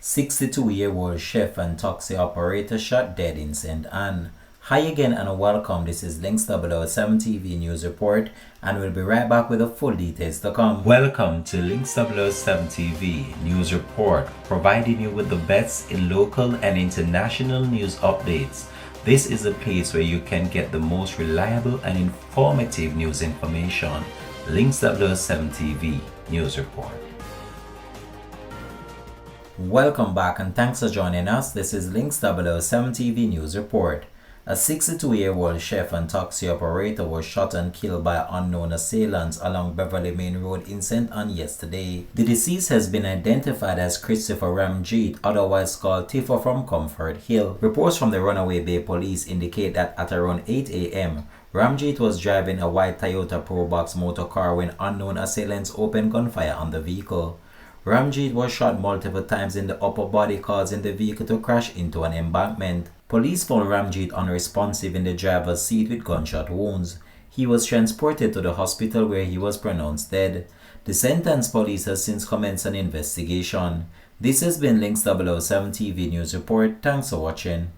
62-year-old chef and taxi operator shot dead in St. Anne. Hi again and welcome. This is Links 007 TV News Report, and we'll be right back with the full details to come. Welcome to Links 007 TV News Report, providing you with the best in local and international news updates. This is a place where you can get the most reliable and informative news information. Links 007 TV News Report. Welcome back and thanks for joining us. This is Links 007 TV News Report. A 62-year-old chef and taxi operator was shot and killed by unknown assailants along Beverly Main Road in St. Anne yesterday. The deceased has been identified as Christopher Ramjeet, otherwise called Tifa, from Comfort Hill. Reports from the Runaway Bay Police indicate that at around 8 a.m., Ramjeet was driving a white Toyota Probox motor car when unknown assailants opened gunfire on the vehicle. Ramjeet was shot multiple times in the upper body, causing the vehicle to crash into an embankment. Police found Ramjeet unresponsive in the driver's seat with gunshot wounds. He was transported to the hospital where he was pronounced dead. The St. Anne's police has since commenced an investigation. This has been Links 007 TV News Report. Thanks for watching.